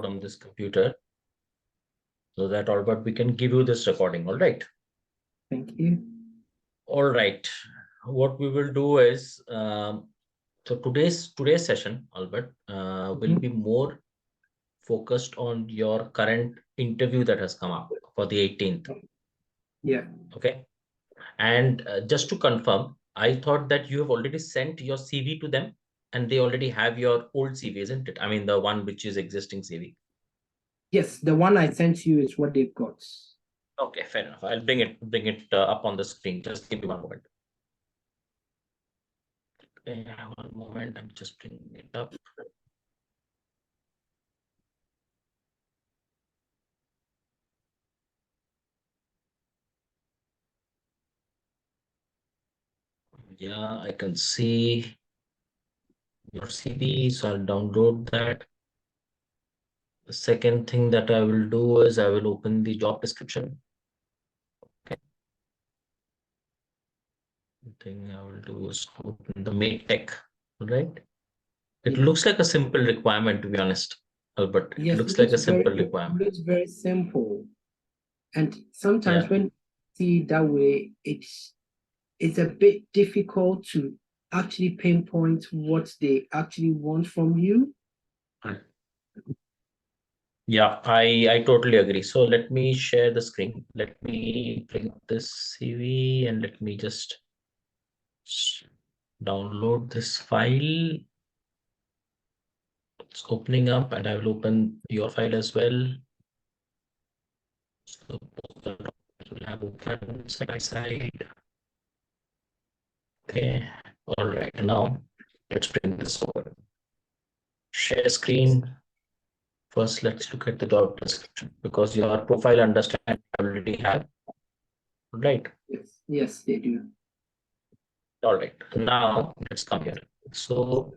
from this computer so that Albert, we can give you this recording. All right. Thank you. All right. What we will do is, so today's session, Albert, will be more focused on your current interview that has come up for the 18th. Yeah. Okay. And just to confirm, I thought that you have already sent your CV to them and they already have your old CV, isn't it? I mean, the one which is existing CV. Yes, the one I sent you is what they've got. Okay, fair enough. I'll bring it up on the screen. Just give me one moment. Okay, 1 moment. I'm just bringing it up. Yeah, I can see your CV, so I'll download that. The second thing that I will do is I will open the job description. Okay. The thing I will do is open the main tech, right? It looks like a simple requirement, to be honest, Albert. It Yes, looks like a simple it requirement. looks very simple. And sometimes Yeah. when you see it that way, it's a bit difficult to actually pinpoint what they actually want from you. Yeah, I totally agree. So let me share the screen. Let me bring up this CV and let me just download this file. It's opening up and I will open your file as well. So we'll have open side by side. Okay. All right. Now let's bring this over. Share screen. First, let's look at the job description because your profile understand already have. Right. Yes, yes, they do. All right. Now let's come here. So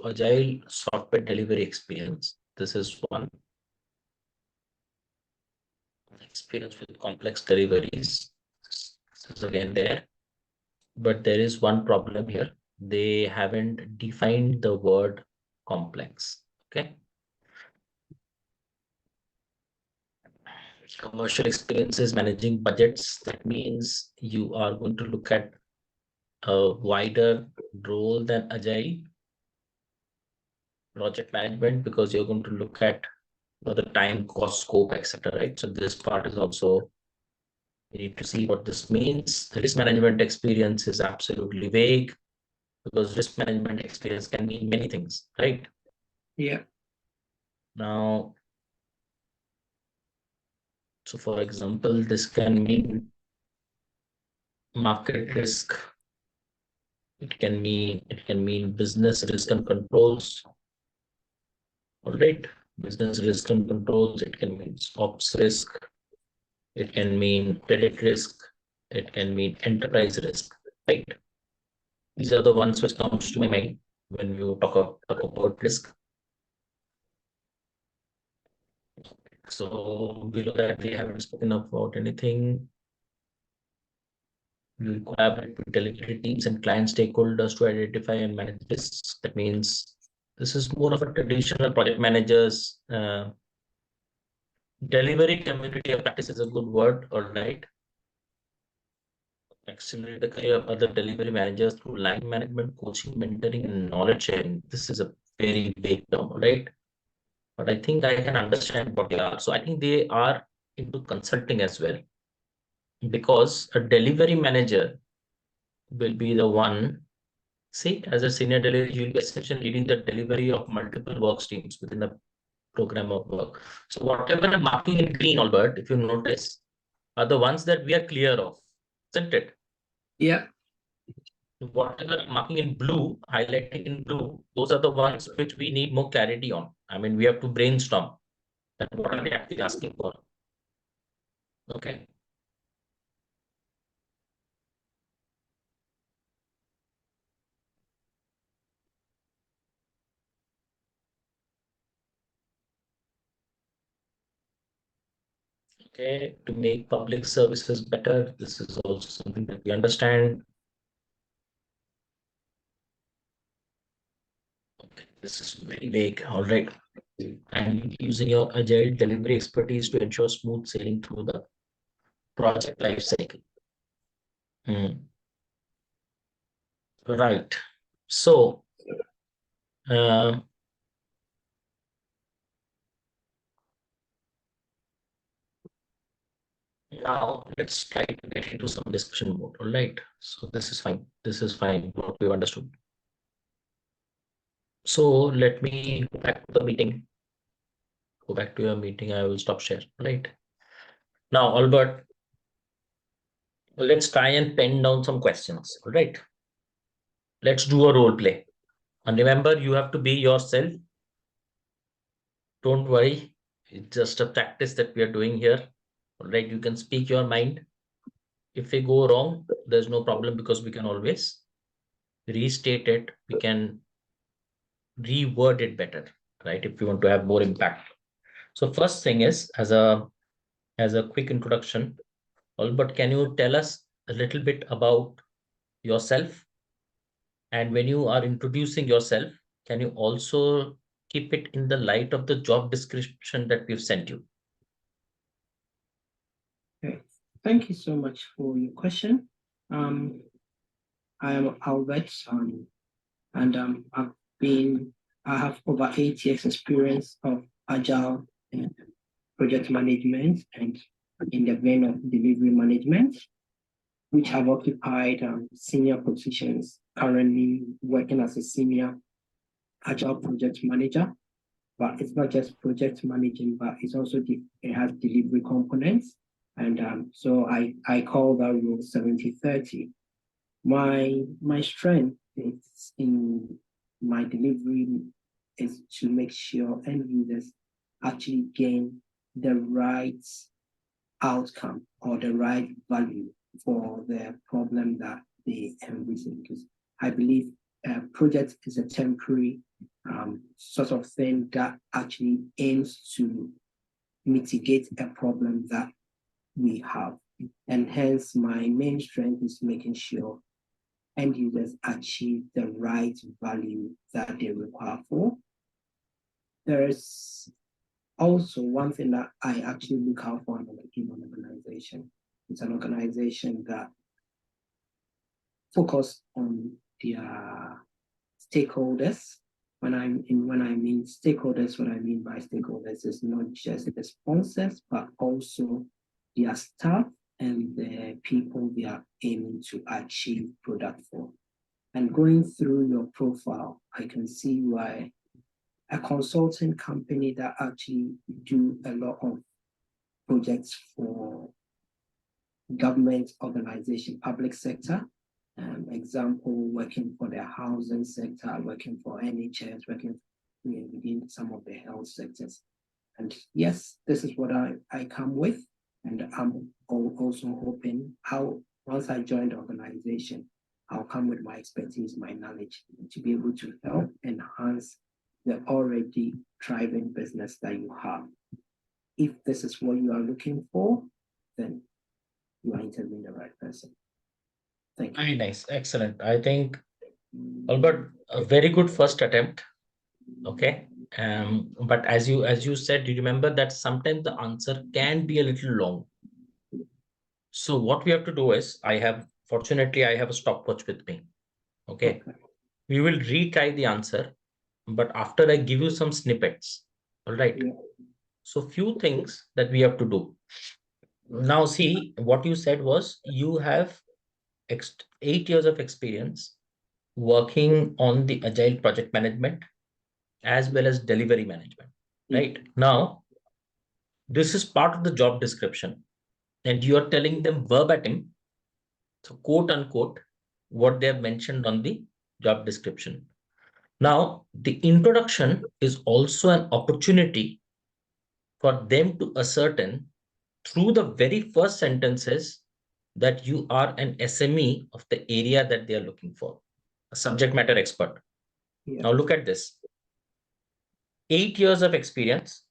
Agile software delivery experience. This is one. Experience with complex deliveries. This is again there. But there is one problem here. They haven't defined the word complex. Okay. Commercial experiences managing budgets. That means you are going to look at a wider role than Agile project management because you're going to look at the time, cost, scope, etc. Right. So this part is also, you need to see what this means. The risk management experience is absolutely vague because risk management experience can mean many things, right? Yeah. Now, so for example, this can mean market risk. It can mean business risk and controls. All right, business risk and controls. It can mean ops risk. It can mean credit risk. It can mean enterprise risk. Right. These are the ones which comes to my mind when you talk about risk. So below that, we haven't spoken about anything. You collaborate with delivery teams and client stakeholders to identify and manage risks. That means this is more of a traditional project manager's delivery community of practice is a good word, all right. Accelerate the career of other delivery managers through line management, coaching, mentoring, and knowledge sharing. This is a very big term, right? But I think I can understand what they are. So I think they are into consulting as well, because a delivery manager will be the one. See, as a senior delivery, you'll be essentially leading the delivery of multiple work streams within the program of work. So whatever I'm marking in green, Albert, if you notice, are the ones that we are clear of, isn't it? Yeah. Whatever I'm marking in blue, highlighting in blue, those are the ones which we need more clarity on. I mean, we have to brainstorm that what are they actually asking for. Okay. Okay, to make public services better, this is also something that we understand. Okay, this is very vague. All right. And using your agile delivery expertise to ensure smooth sailing through the project life cycle. Right. So, uh, now let's try to get into some discussion mode. All right. So this is fine. This is fine. What we understood. So let me go back to the meeting. Go back to your meeting. I will stop share. Right. Now, Albert, let's try and pen down some questions. All right. Let's do a role play. And remember, you have to be yourself. Don't worry. It's just a practice that we are doing here. All right. You can speak your mind. If we go wrong, there's no problem because we can always restate it. We can reword it better, right? If you want to have more impact. So first thing is, as a quick introduction, Albert, can you tell us a little bit about yourself? And when you are introducing yourself, can you also keep it in the light of the job description that we've sent you? Okay. Thank you so much for your question. I am Albert, and I have over 8 years experience of Agile and project management and in the vein of delivery management, which have occupied senior positions, currently working as a senior Agile project manager. But it's not just project managing, but it's also it has delivery components. And so I call that rule 70-30. My strength is in my delivery is to make sure end users actually gain the right outcome or the right value for the problem that they envision. Because I believe a project is a temporary sort of thing that actually aims to mitigate a problem that we have. And hence my main strength is making sure end users achieve the right value that they require for. There's also one thing that I actually look out for in an organization. It's an organization that focus on their stakeholders. When I mean stakeholders, what I mean by stakeholders is not just the sponsors, but also their staff and the people they are aiming to achieve product for. And going through your profile, I can see why a consulting company that actually do a lot of projects for government organization, public sector, example, working for the housing sector, working for NHS, working within some of the health sectors. And yes, this is what I come with. And I'm also hoping once I join the organization, I'll come with my expertise, my knowledge to be able to help enhance the already thriving business that you have. If this is what you are looking for, then you are interviewing the right person. Thank you. Very nice. Excellent. I think, Albert, a very good first attempt. Okay. But as you said, you remember that sometimes the answer can be a little long. So what we have to do is, fortunately, I have a stopwatch with me. Okay. We will retry the answer, but after I give you some snippets. All right. Yeah. So few things that we have to do. Now, see, what you said was you have 8 years of experience working on the agile project management as well as delivery management, right? Now, this is part of the job description, and you are telling them verbatim, so quote unquote, what they have mentioned on the job description. Now, the introduction is also an opportunity for them to ascertain through the very first sentences that you are an SME of the area that they are looking for, a subject matter expert. Yeah. Now look at this. 8 years of experience,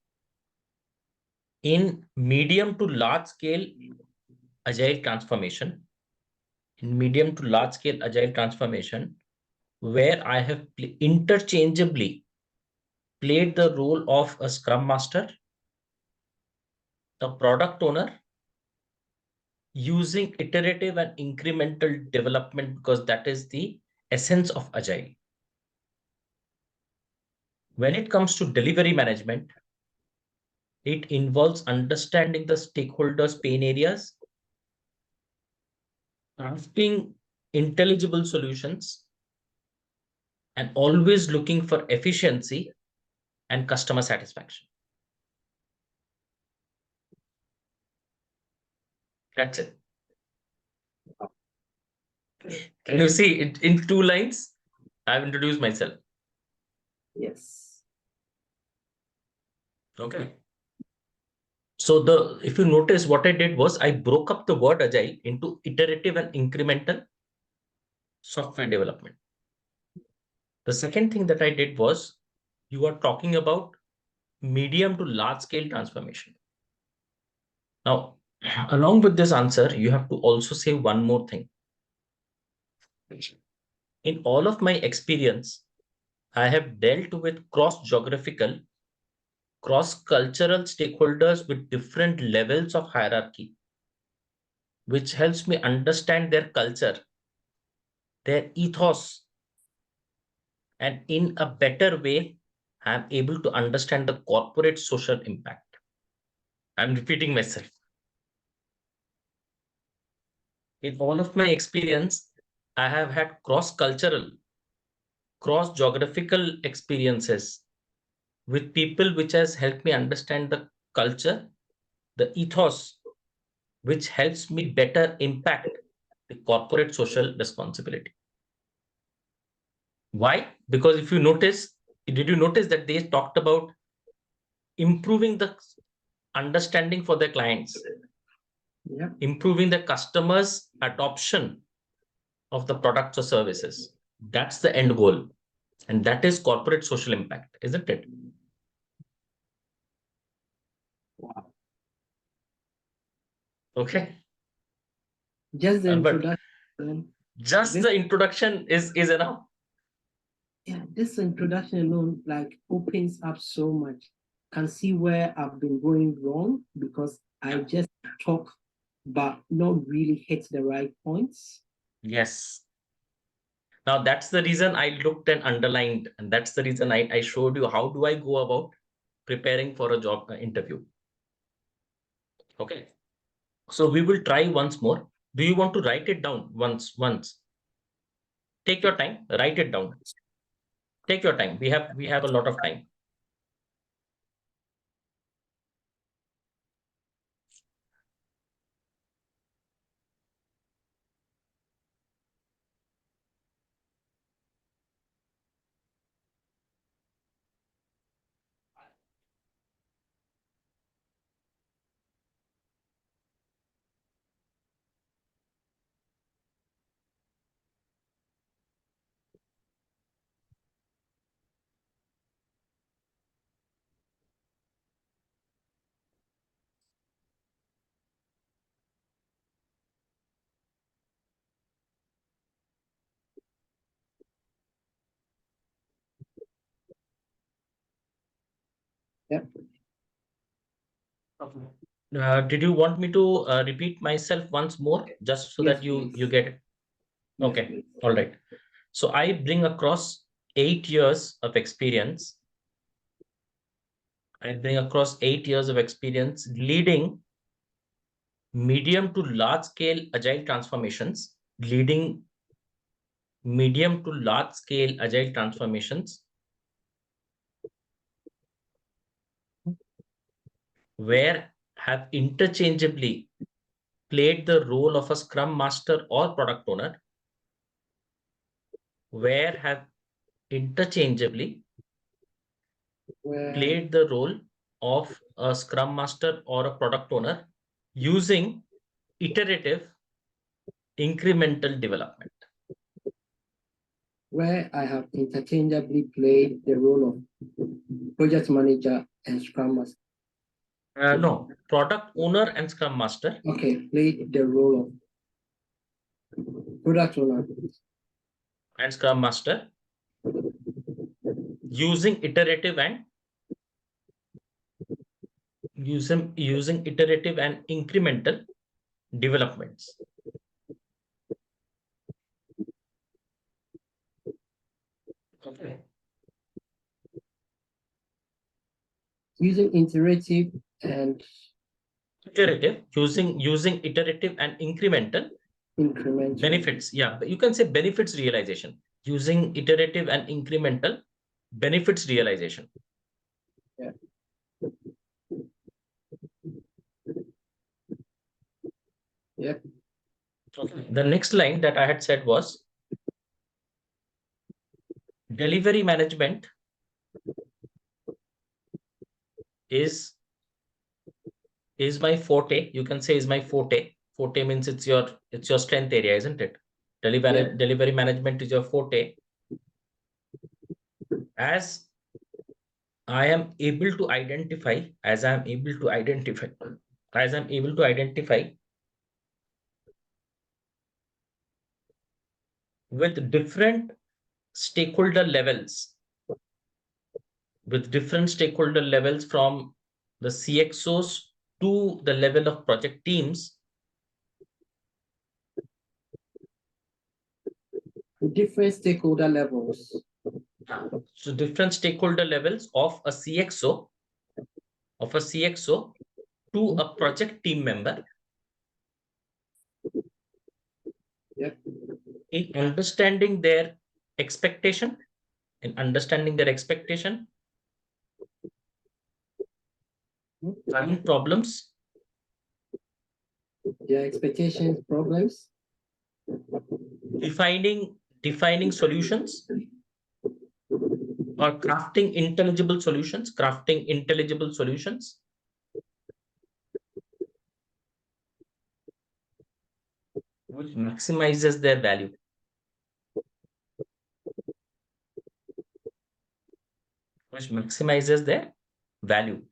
in medium to large scale agile transformation, where I have interchangeably played the role of a Scrum Master, a product owner, using iterative and incremental development, because that is the essence of Agile. When it comes to delivery management, it involves understanding the stakeholders' pain areas, crafting intelligible solutions, and always looking for efficiency and customer satisfaction. That's it. Can you see it in 2 lines? I've introduced myself. Yes. Okay. So if you notice, what I did was I broke up the word agile into iterative and incremental software development. The second thing that I did was, you are talking about medium to large scale transformation. Now, along with this answer, you have to also say one more thing. In all of my experience, I have dealt with cross-geographical, cross-cultural stakeholders with different levels of hierarchy, which helps me understand their culture, their ethos, and in a better way, I'm able to understand the corporate social impact. I'm repeating myself. In all of my experience, I have had cross-cultural, cross-geographical experiences with people, which has helped me understand the culture, the ethos, which helps me better impact the corporate social responsibility. Why? Because if you notice, did you notice that they talked about improving the understanding for their clients, improving the customers' adoption of the products or services? That's the end goal. And that is corporate social impact, isn't it? Wow. Okay. Just the introduction. The introduction is enough. Yeah, this introduction alone like opens up so much. Can see where I've been going wrong because I just talk, but not really hit the right points. Yes. Now that's the reason I looked and underlined, and that's the reason I showed you how do I go about preparing for a job interview. Okay. So we will try once more. Do you want to write it down once? Take your time, write it down. Take your time. We have a lot of time. Yep. Did you want me to repeat myself once more, just so Yes, that you please. get it? Yes, Okay. please. All right. So I bring across 8 years of experience. Leading medium to large scale agile transformations, where have interchangeably played the role of a Scrum Master or product owner, where have interchangeably played the role of a Scrum Master or a product owner, using iterative incremental development. Where I have interchangeably played the role of project manager and Scrum Master. No, product owner and Scrum Master. Okay, play the role of product owner and Scrum Master using iterative and incremental developments. Okay. Using iterative and using iterative and incremental benefits. Yeah, you can say benefits realization, using iterative and incremental benefits realization. Yeah. Yep. Okay. The next line that I had said was delivery management is my forte. You can say is my forte. Forte means it's your strength area, isn't it? Delivery management is your forte. As I am able to identify with different stakeholder levels, from the CXOs to the level of project teams. Different stakeholder levels. So different stakeholder levels of a CXO to a project team member. Yep. In understanding their expectation, current problems, their expectations, problems, defining solutions, or crafting intelligible solutions, which maximizes their value.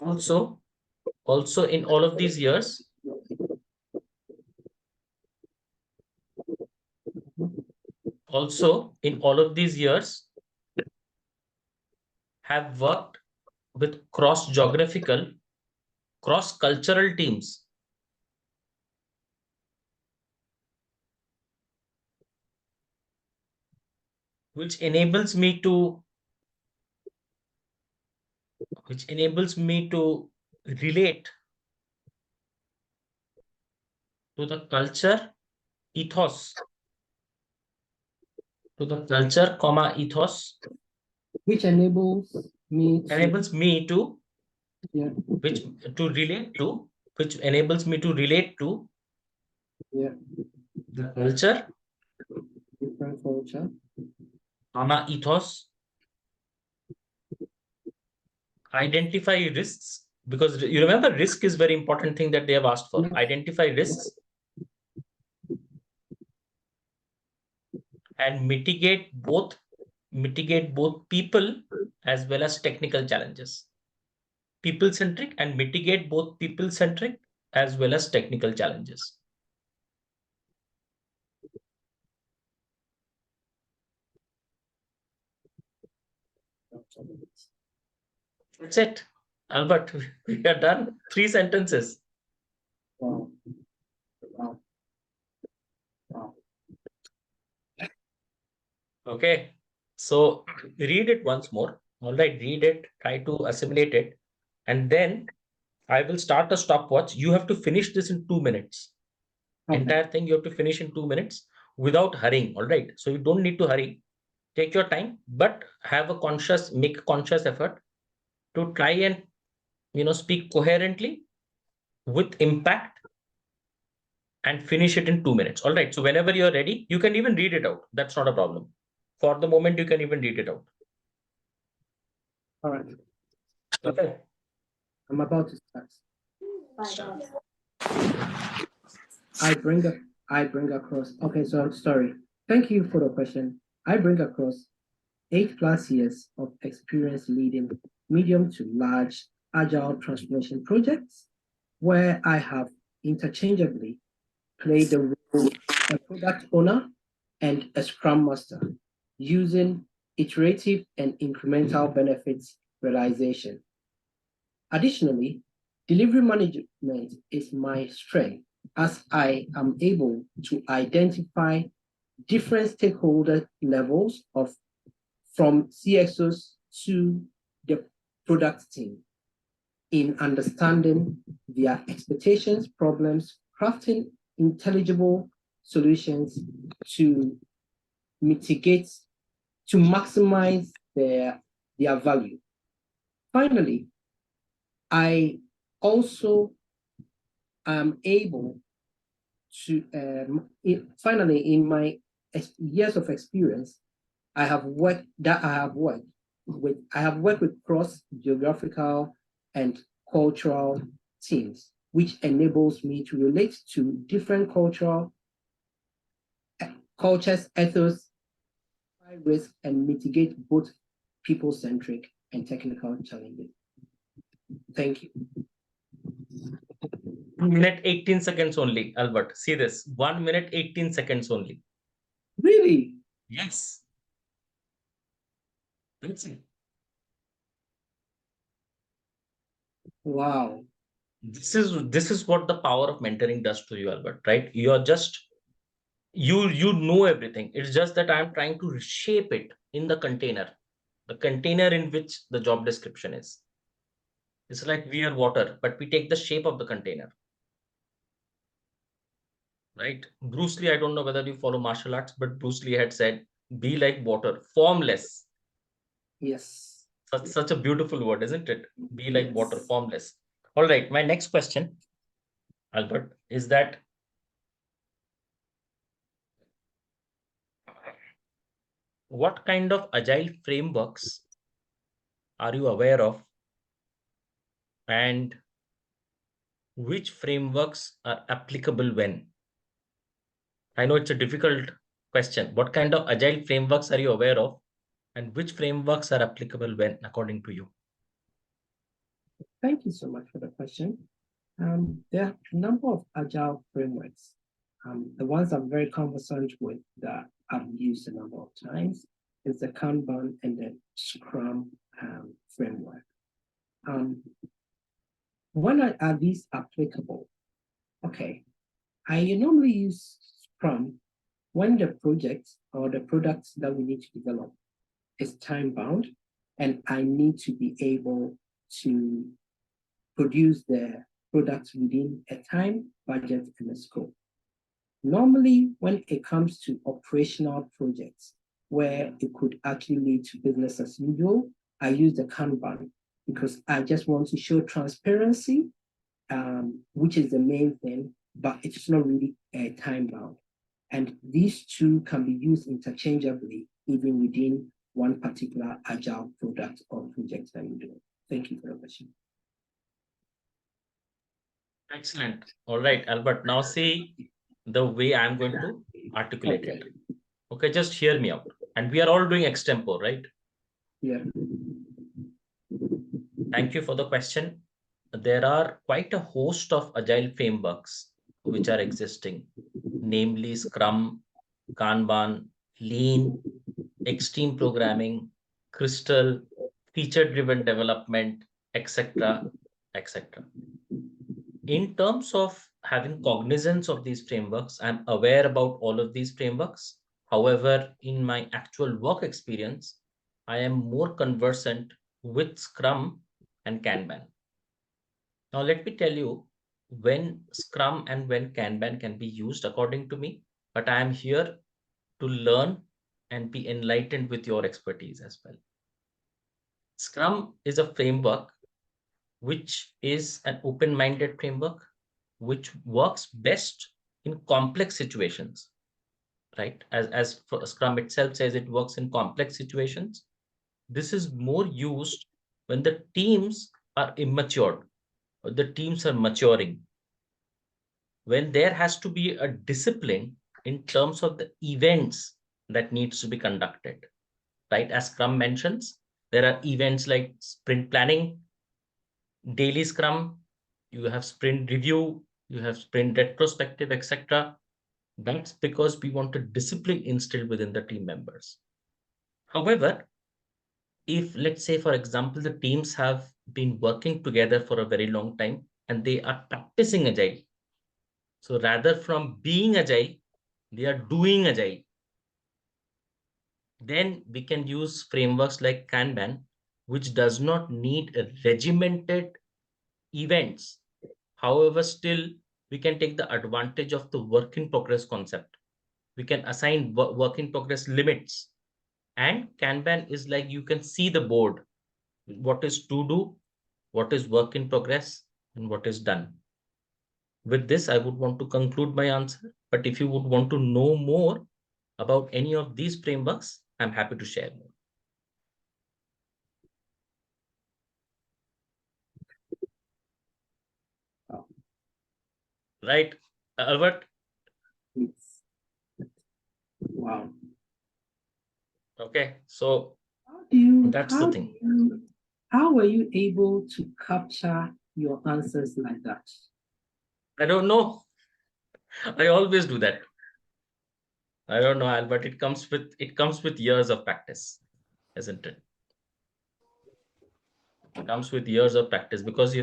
Also in all of these years, have worked with cross-geographical, cross-cultural teams. Which enables me to relate to the culture, ethos, which enables me to relate to the culture, different culture, ethos, identify risks, because you remember risk is very important thing that they have asked for. Identify risks and mitigate both people as well as technical challenges. People-centric and mitigate both people-centric as well as technical challenges. That's it, Albert. We are done. 3 sentences. Wow. Okay, so read it once more. All right, read it, try to assimilate it, and then I will start a stopwatch. You have to finish this in 2 minutes. Okay. Entire thing you have to finish in 2 minutes without hurrying. All right, so you don't need to hurry. Take your time, but make a conscious effort to try and speak coherently with impact and finish it in 2 minutes. All right, so whenever you're ready, you can even read it out. That's not a problem. For the moment, you can even read it out. All right. Okay. I'm about to start. I bring up I bring across, okay, so sorry. Thank you for the question. I bring across 8+ years of experience leading medium to large agile transformation projects, where I have interchangeably played the role of a product owner and a scrum master, using iterative and incremental benefits realization. Additionally, delivery management is my strength, as I am able to identify different stakeholder levels from CXOs to the product team in understanding their expectations, problems, crafting intelligible solutions to mitigate, to maximize their value. Finally, I also am able to, finally, in my years of experience, I have worked with cross-geographical and cultural teams, which enables me to relate to different cultures, ethos, high risk, and mitigate both people-centric and technical challenges. Thank you. 1 minute 18 seconds only, Albert. See this. 1 minute 18 seconds only. Really? Yes. That's it. Wow. This is what the power of mentoring does to you, Albert, right? You're just you know everything. It's just that I'm trying to shape it in the container in which the job description is. It's like we are water, but we take the shape of the container. Right? Bruce Lee, I don't know whether you follow martial arts, but Bruce Lee had said, be like water, formless. Yes. Such a beautiful word, isn't it? Be like water, formless. All right. My next question, Albert, is that what kind of agile frameworks are you aware of, and which frameworks are applicable when? I know it's a difficult question. What kind of agile frameworks are you aware of, and which frameworks are applicable when, according to you? Thank you so much for the question. There are a number of agile frameworks. The ones I'm very conversant with that I've used a number of times is the Kanban and the Scrum framework. When are these applicable? Okay, I normally use Scrum when the project or the products that we need to develop is time bound, and I need to be able to produce the products within a time, budget, and a scope. Normally, when it comes to operational projects where it could actually lead to business as usual, I use the Kanban because I just want to show transparency, which is the main thing, but it's not really time bound. And these two can be used interchangeably, even within one particular agile product or project that you do. Thank you for the question. Excellent. All right, Albert. Now see the way I'm going to articulate it. Okay, just hear me out. And we are all doing extempo, right? Yeah. Thank you for the question. There are quite a host of agile frameworks which are existing, namely Scrum, Kanban, Lean, Extreme Programming, Crystal, feature-driven development, etc., etc. In terms of having cognizance of these frameworks, I'm aware about all of these frameworks. However, in my actual work experience, I am more conversant with Scrum and Kanban. Now, let me tell you when Scrum and when Kanban can be used according to me, but I am here to learn and be enlightened with your expertise as well. Scrum is a framework which is an open-minded framework, which works best in complex situations, right? As Scrum itself says, it works in complex situations. This is more used when the teams are immature, or the teams are maturing. when there has to be a discipline in terms of the events that needs to be conducted, right? As Scrum mentions, there are events like sprint planning, daily Scrum, you have sprint review, you have sprint retrospective, etc. That's because we want a discipline instilled within the team members. However, if let's say, for example, the teams have been working together for a very long time and they are practicing Agile. So rather from being Agile, they are doing Agile. Then we can use frameworks like Kanban, which does not need a regimented events. However, still we can take the advantage of the work in progress concept. We can assign work in progress limits. And Kanban is like you can see the board, what is to do, what is work in progress, and what is done. With this, I would want to conclude my answer. But if you would want to know more about any of these frameworks, I'm happy to share more. Right, Albert? Wow. Okay, so that's the thing. How were you able to capture your answers like that? I don't know. I always do that. I don't know, Albert. It comes with years of practice, isn't it? It comes with years of practice because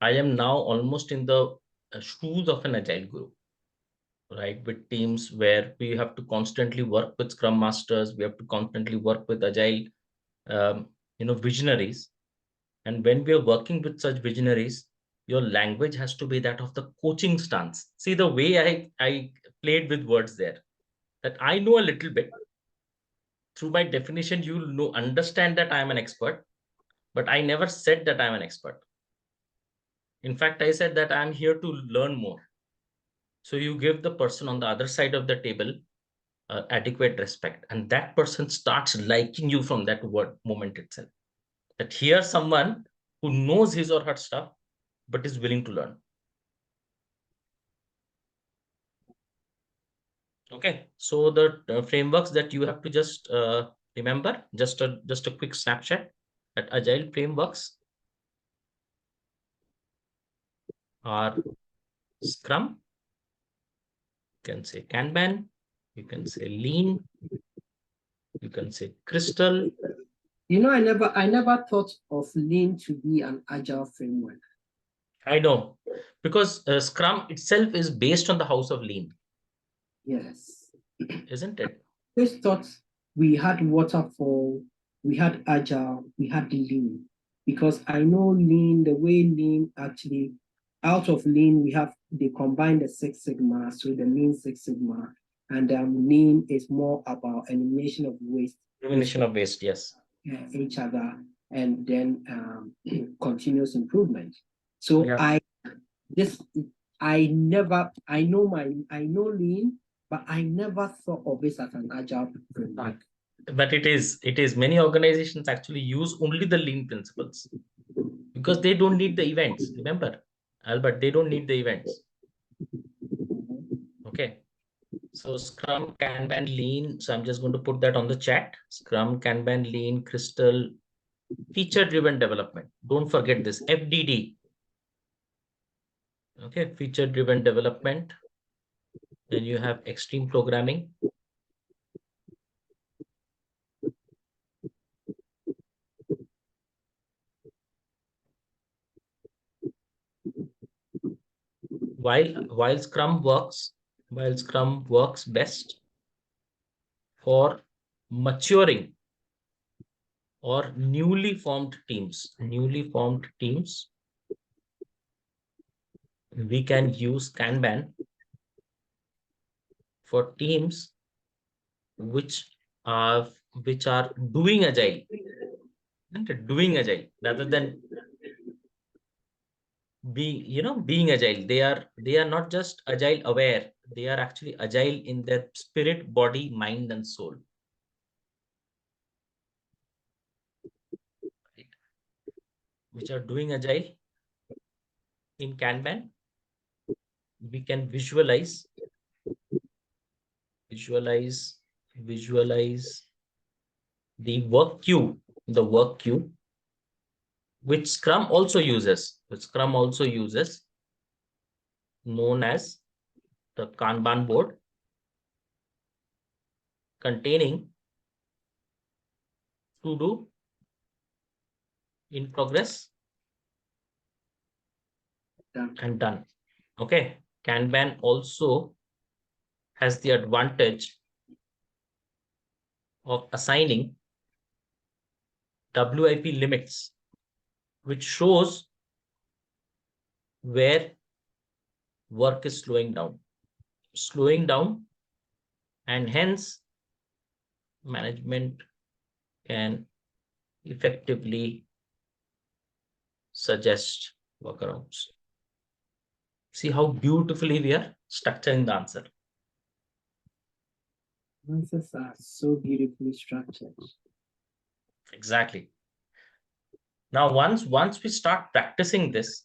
I am now almost in the shoes of an agile group, right? With teams where we have to constantly work with Scrum masters, we have to constantly work with agile, visionaries. And when we are working with such visionaries, your language has to be that of the coaching stance. See the way I played with words there, that I know a little bit. Through my definition, you'll understand that I am an expert, but I never said that I'm an expert. In fact, I said that I'm here to learn more. So you give the person on the other side of the table adequate respect, and that person starts liking you from that word moment itself. That here's someone who knows his or her stuff, but is willing to learn. Okay, so the frameworks that you have to just remember, just a quick snapshot, that agile frameworks are Scrum, you can say Kanban, you can say Lean, you can say Crystal. I never thought of Lean to be an agile framework. I know, because Scrum itself is based on the house of Lean. Yes. Isn't it? First thought we had waterfall, we had agile, we had Lean. Because I know Lean, the way Lean actually, out of Lean, they combine the Six Sigma, so the Lean Six Sigma, and Lean is more about elimination of waste. Elimination of waste, yes. Each other, and then continuous improvement. So Yeah. I know Lean, but I never thought of this as an agile framework. But it is many organizations actually use only the Lean principles because they don't need the events. Remember, Albert, they don't need the events. Okay. So Scrum, Kanban, Lean. So I'm just going to put that on the chat. Scrum, Kanban, Lean, Crystal, feature-driven development. Don't forget this, FDD. Okay, feature-driven development. Then you have extreme programming. While Scrum works best for maturing or newly formed teams, we can use Kanban for teams which are doing agile, rather than being agile. They are not just agile aware, they are actually agile in their spirit, body, mind, and soul. Right? Which are doing agile in Kanban we can visualize the work queue, which Scrum also uses, known as the Kanban board, containing to do, in progress, and done. Okay. Kanban also has the advantage of assigning WIP limits, which shows where work is slowing down, and hence management can effectively suggest workarounds. See how beautifully we are structuring the answer. Answers are so beautifully structured. Exactly. Now, once we start practicing this,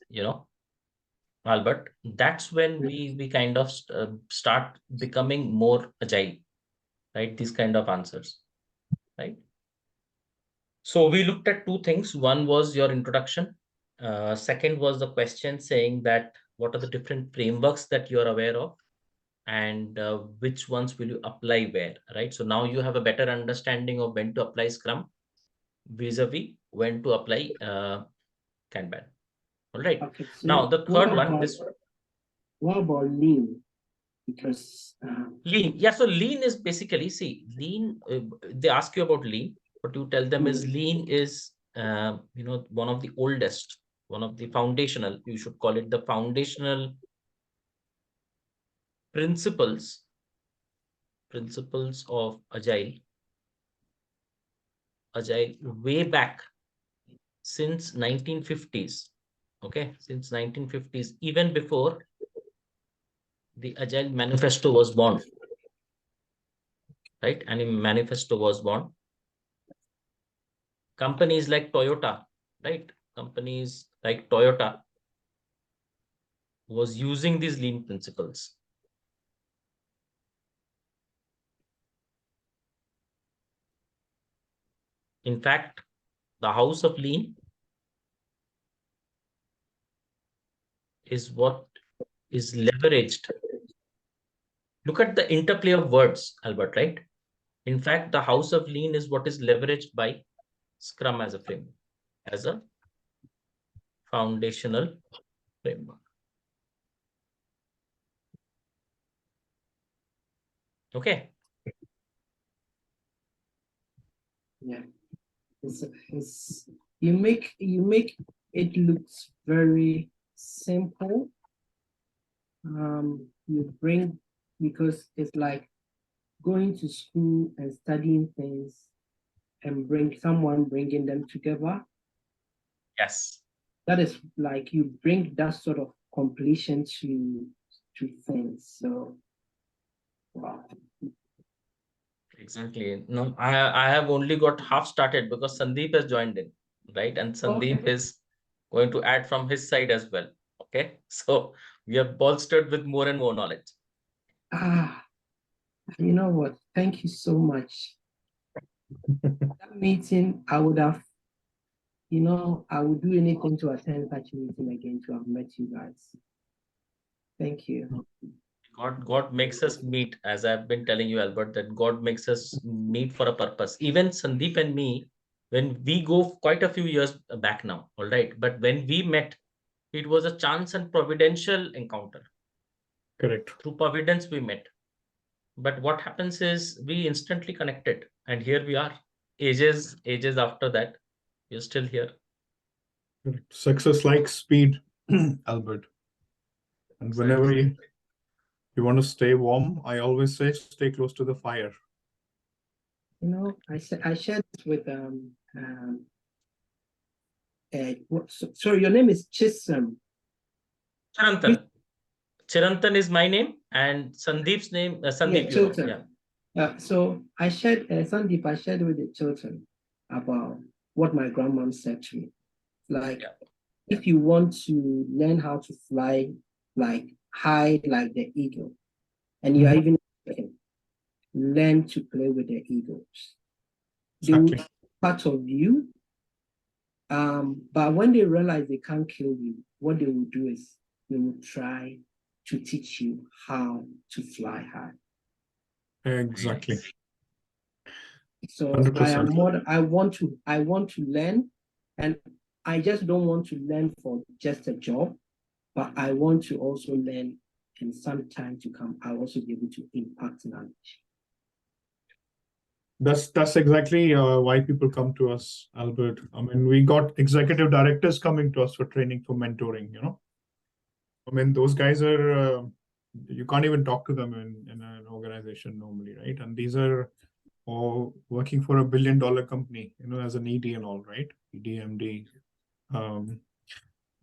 Albert, that's when we kind of start becoming more agile, right? These kind of answers, right? So we looked at two things. One was your introduction. Second was the question saying that what are the different frameworks that you're aware of, and which ones will you apply where, right? So now you have a better understanding of when to apply Scrum vis-a-vis when to apply Kanban. All right. Okay, so now the third one, what about Lean? Because Lean. Yeah, so Lean is basically, see, Lean, they ask you about Lean. What you tell them is Lean is, one of the oldest, one of the foundational, you should call it the foundational principles of Agile way back since 1950s. Okay, since 1950s, even before the Agile Manifesto was born, right? And a manifesto was born. Companies like Toyota, right? Companies like Toyota was using these Lean principles. In fact, the house of Lean is what is leveraged. Look at the interplay of words, Albert, right? In fact, the house of Lean is what is leveraged by Scrum as a framework, as a foundational framework. Okay. Yeah, you make it looks very simple. You bring, because it's like going to school and studying things and bringing them together. Yes. That is like you bring that sort of completion to things. So wow. Exactly. No, I have only got half started because Sandeep has joined in, right? And Sandeep is going to add from his side as well. Okay. So we are bolstered with more and more knowledge. You know what? Thank you so much. That meeting, I would have, I would do anything to attend such a meeting again to have met you guys. Thank you. God makes us meet, as I've been telling you, Albert, that God makes us meet for a purpose. Even Sandeep and me, when we go quite a few years back now, all right. But when we met, it was a chance and providential encounter. Correct. Through providence, we met. But what happens is we instantly connected, and here we are, ages after that, you're still here. Correct. Success likes speed, Albert. And whenever you want to stay warm, I always say stay close to the fire. I shared this with sorry, your name is Chisholm. Chirantan. Chirantan is my name, and Sandeep's name, Sandeep. Yeah, Chilton. Yeah. So I shared, Sandeep, I shared with the children about what my grandmom said to me. Like, if you want to learn how to fly like high like the eagle, and you are even learn to play with the eagles. They will Exactly. part of you, but when they realize they can't kill you, what they will do is they will try to teach you how to fly high. Exactly. So 100%. I want to learn, and I just don't want to learn for just a job, but I want to also learn, and some time to come, I'll also be able to impact knowledge. That's exactly why people come to us, Albert. I mean, we got executive directors coming to us for training, for mentoring, you know. I mean, those guys are, you can't even talk to them in an organization normally, right? And these are all working for $1 billion company, you know, as an ED and all, right? ED, MD.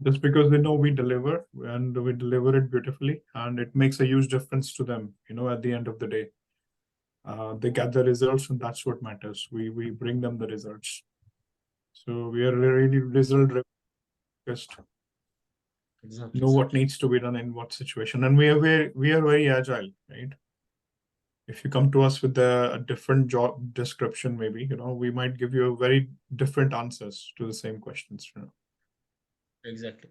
Just because they know we deliver, and we deliver it beautifully, and it makes a huge difference to them, you know, at the end of the day. They get the results, and that's what matters. We bring them the results. So we are really result focused. Exactly. Know what needs to be done in what situation, and we are very agile, right? If you come to us with a different job description, maybe, you know, we might give you a very different answers to the same questions, you know. Exactly.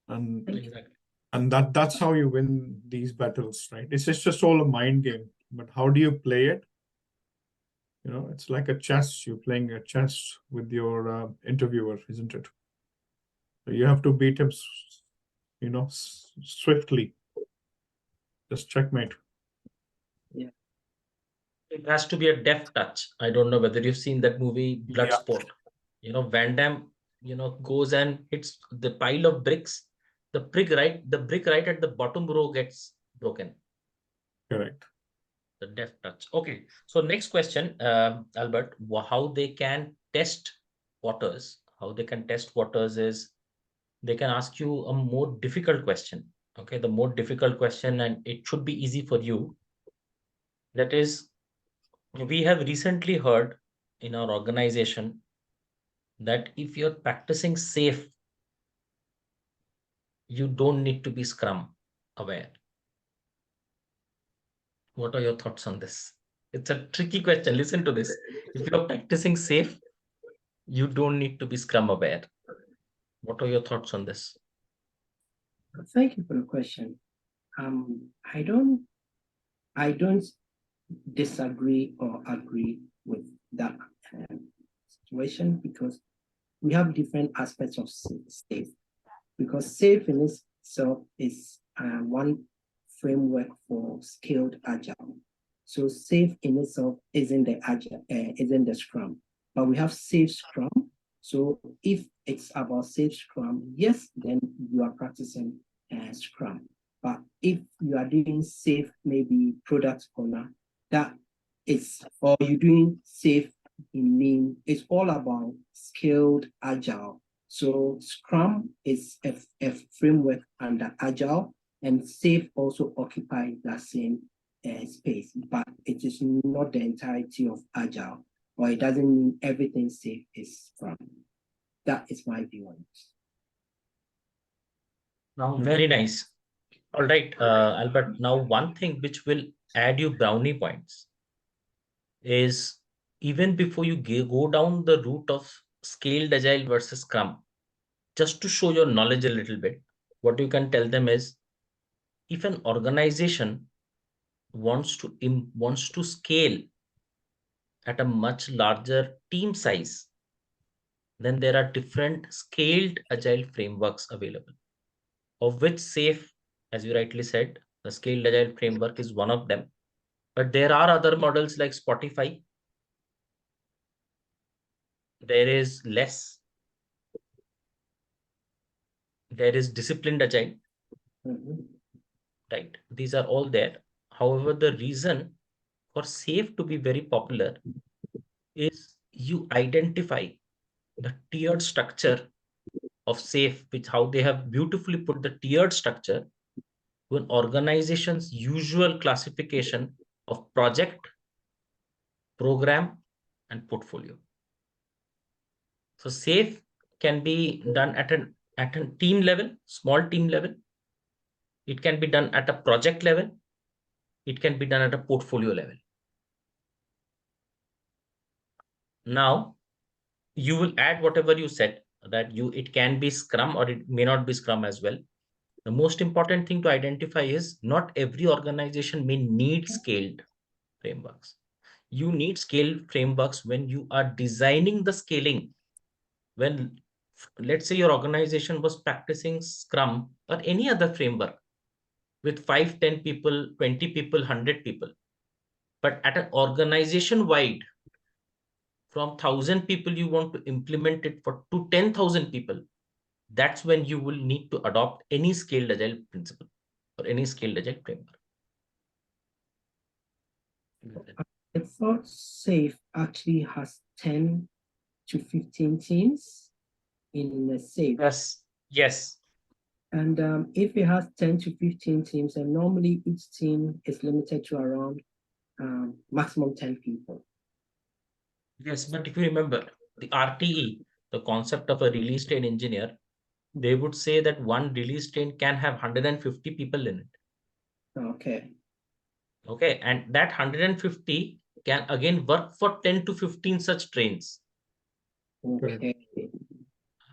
And Exactly. and that's how you win these battles, right? It's just all a mind game, but how do you play it? You know, it's like a chess. You're playing a chess with your interviewer, isn't it? So you have to beat him, you know, swiftly. Just checkmate. Yeah. It has to be a deft touch. I don't know whether you've seen that movie Yeah. Bloodsport. You know, Van Damme, you know, goes and hits the pile of bricks. The brick right at the bottom row gets broken. Correct. The deft touch. Okay. So next question, Albert, how they can test waters? How they can test waters is they can ask you a more difficult question. Okay, the more difficult question, and it should be easy for you. That is, we have recently heard in our organization that if you're practicing safe, you don't need to be Scrum aware. What are your thoughts on this? It's a tricky question. Listen to this. If you're practicing safe, you don't need to be Scrum aware. What are your thoughts on this? Thank you for the question. I don't disagree or agree with that situation, because we have different aspects of safe. Because safe in itself is one framework for scaled agile. So safe in itself isn't the agile, isn't the Scrum, but we have safe Scrum. So if it's about safe Scrum, yes, then you are practicing Scrum. But if you are doing safe, maybe product owner, that is, or you're doing safe in Lean, it's all about scaled agile. So Scrum is a framework under Agile, and Safe also occupies that same space, but it is not the entirety of Agile, or it doesn't mean everything Safe is Scrum. That is my view on it. Now, very nice. All right, Albert. Now, one thing which will add you brownie points is even before you go down the route of scaled agile versus Scrum, just to show your knowledge a little bit, what you can tell them is if an organization wants to scale at a much larger team size, then there are different scaled agile frameworks available, of which Safe, as you rightly said, the scaled agile framework is one of them. But there are other models like Spotify. There is less. There is disciplined agile. Right? These are all there. However, the reason for Safe to be very popular is you identify the tiered structure of Safe, which how they have beautifully put the tiered structure to an organization's usual classification of project, program, and portfolio. So Safe can be done at a team level, small team level. It can be done at a project level. It can be done at a portfolio level. Now, you will add whatever you said, that it can be Scrum or it may not be Scrum as well. The most important thing to identify is not every organization may need scaled frameworks. You need scaled frameworks when you are designing the scaling. When, let's say, your organization was practicing Scrum or any other framework with 5, 10 people, 20 people, 100 people, but at an organization wide, from 1,000 people, you want to implement it to 10,000 people. That's when you will need to adopt any scaled agile principle or any scaled agile framework. I thought SAFE actually has 10 to 15 teams in the SAFE. Yes. Yes. And if it has 10 to 15 teams, and normally each team is limited to around maximum 10 people. Yes, but if you remember the RTE, the concept of a release train engineer, they would say that one release train can have 150 people in it. Okay. Okay, and that 150 can again work for 10 to 15 such trains. Okay.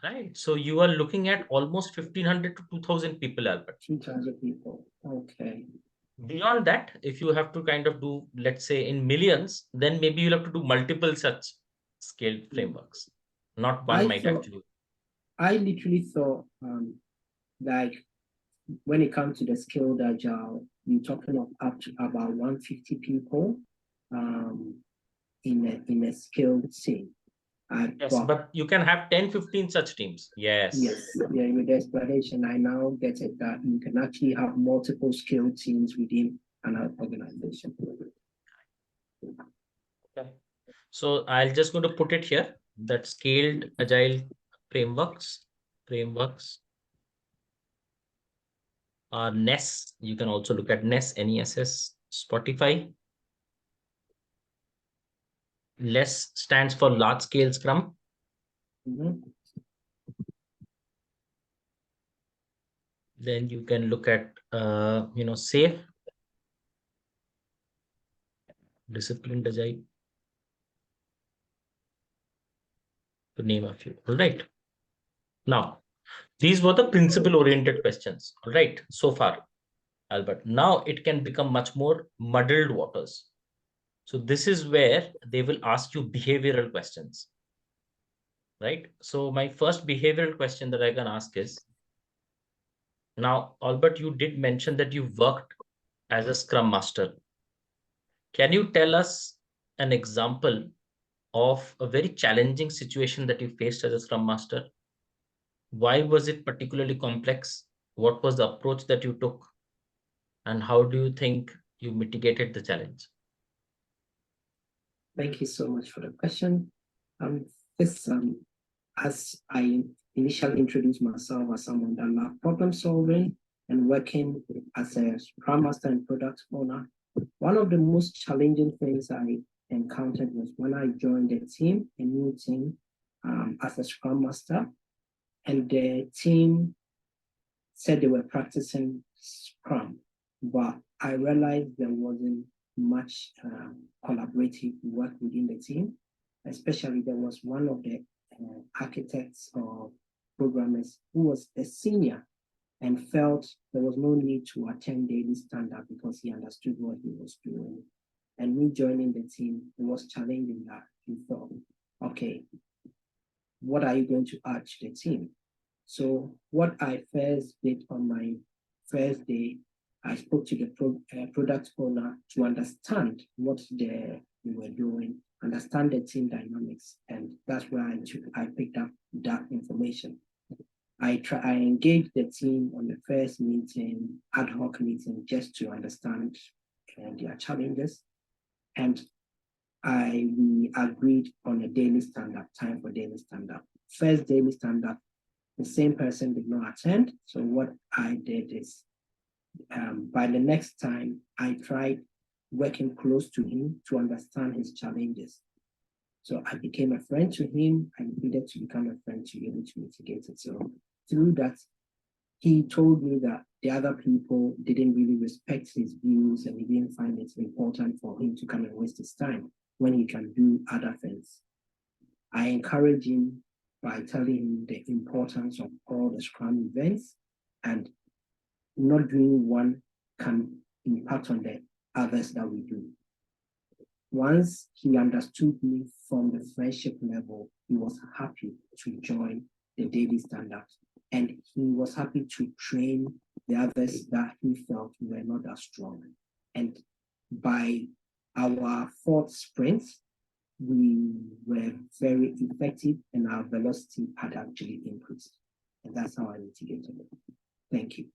Right. So you are looking at almost 1,500 to 2,000 people, Albert. 2,000 people. Okay. Beyond that, if you have to kind of do, let's say, in millions, then maybe you'll have to do multiple such scaled frameworks. Not one might actually. I literally thought like when it comes to the skilled agile, you're talking of up to about 150 people in a skilled team. Yes, but you can have 10, 15 such teams. Yes. Yes. Yeah, with the explanation, I now get it that you can actually have multiple skilled teams within an organization. Okay. So I'll just going to put it here that scaled agile frameworks are NESS. You can also look at NESS, NESS, Spotify. LESS stands for large scale Scrum. Then you can look at SAFE, disciplined agile, to name a few. All right. Now, these were the principle oriented questions. All right. So far, Albert. Now it can become much more muddled waters. So this is where they will ask you behavioral questions. Right. So my first behavioral question that I can ask is, now, Albert, you did mention that you worked as a Scrum Master. Can you tell us an example of a very challenging situation that you faced as a Scrum Master? Why was it particularly complex? What was the approach that you took? And how do you think you mitigated the challenge? Thank you so much for the question. As I initially introduced myself as someone that loved problem solving and working as a Scrum Master and product owner, one of the most challenging things I encountered was when I joined a new team as a Scrum Master, and the team said they were practicing Scrum, but I realized there wasn't much collaborative work within the team. Especially there was one of the architects or programmers who was a senior and felt there was no need to attend daily stand-up because he understood what he was doing. And me joining the team, it was challenging that. He thought, okay, what are you going to add to the team? So what I first did on my first day, I spoke to the product owner to understand what we were doing, understand the team dynamics, and that's where I picked up that information. I engaged the team on the first meeting, ad hoc meeting, just to understand their challenges, and we agreed on a daily stand-up, time for daily stand-up. First daily stand-up, the same person did not attend. So what I did is, by the next time, I tried working close to him to understand his challenges. So I became a friend to him. I needed to become a friend to be able to mitigate it. So through that, he told me that the other people didn't really respect his views and he didn't find it important for him to come and waste his time when he can do other things. I encourage him by telling him the importance of all the Scrum events, and not doing one can impact on the others that we do. Once he understood me from the friendship level, he was happy to join the daily stand-ups, and he was happy to train the others that he felt were not as strong. And by our fourth sprint, we were very effective and our velocity had actually increased. And that's how I mitigated it. Thank you.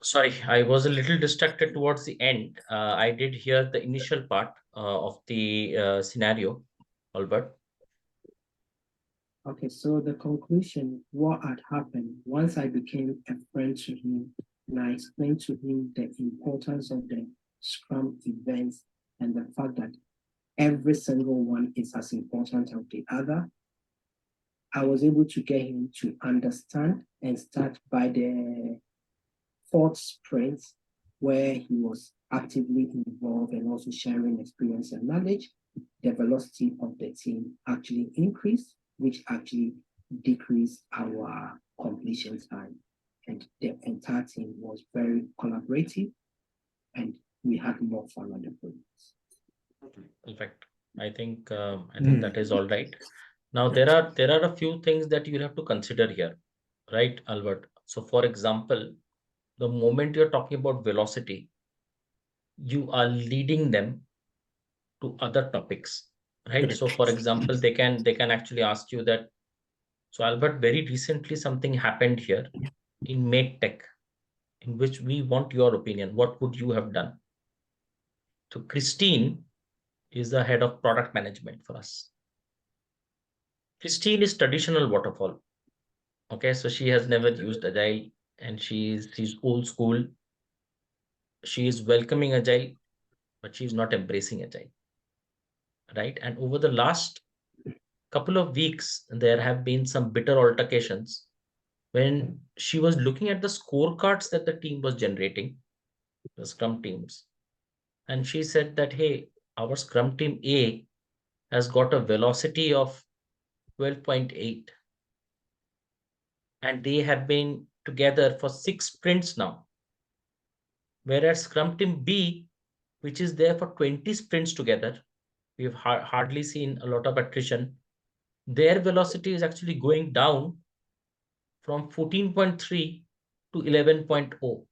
Sorry, I was a little distracted towards the end. I did hear the initial part of the scenario, Albert. Okay, so the conclusion, what had happened once I became a friend to him and I explained to him the importance of the Scrum events and the fact that every single one is as important as the other, I was able to get him to understand and start by the fourth sprint, where he was actively involved and also sharing experience and knowledge. The velocity of the team actually increased, which actually decreased our completion time. And the entire team was very collaborative and we had more fun on the project. Perfect. I think that is all right. Now there are a few things that you'll have to consider here, right, Albert? So for example, the moment you're talking about velocity, you are leading them to other topics, right? So for example, they can actually ask you that, so Albert, very recently something happened here in MadeTech, in which we want your opinion. What would you have done? So Christine is the head of product management for us. Christine is traditional waterfall. Okay, so she has never used Agile and she's old school. She is welcoming Agile, but she's not embracing Agile, right? And over the last couple of weeks, there have been some bitter altercations when she was looking at the scorecards that the team was generating, the Scrum teams. And she said that, hey, our Scrum team A has got a velocity of 12.8. And they have been together for 6 sprints now. Whereas Scrum team B, which is there for 20 sprints together, we've hardly seen a lot of attrition. Their velocity is actually going down from 14.3 to 11.0.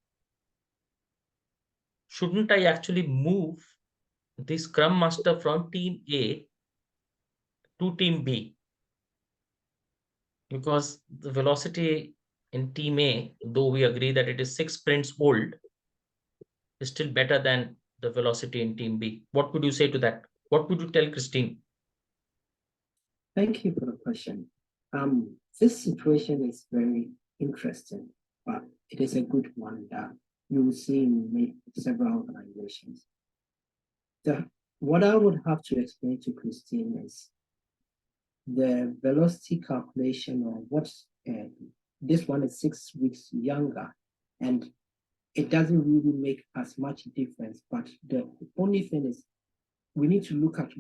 Shouldn't I actually move the Scrum Master from team A to team B? Because the velocity in team A, though we agree that it is 6 sprints old, is still better than the velocity in team B. What would you say to that? What would you tell Christine? Thank you for the question. This situation is very interesting, but it is a good one that you will see in several organizations. What I would have to explain to Christine is the velocity calculation of what's this one is 6 weeks younger, and it doesn't really make as much difference. But the only thing is we need to look at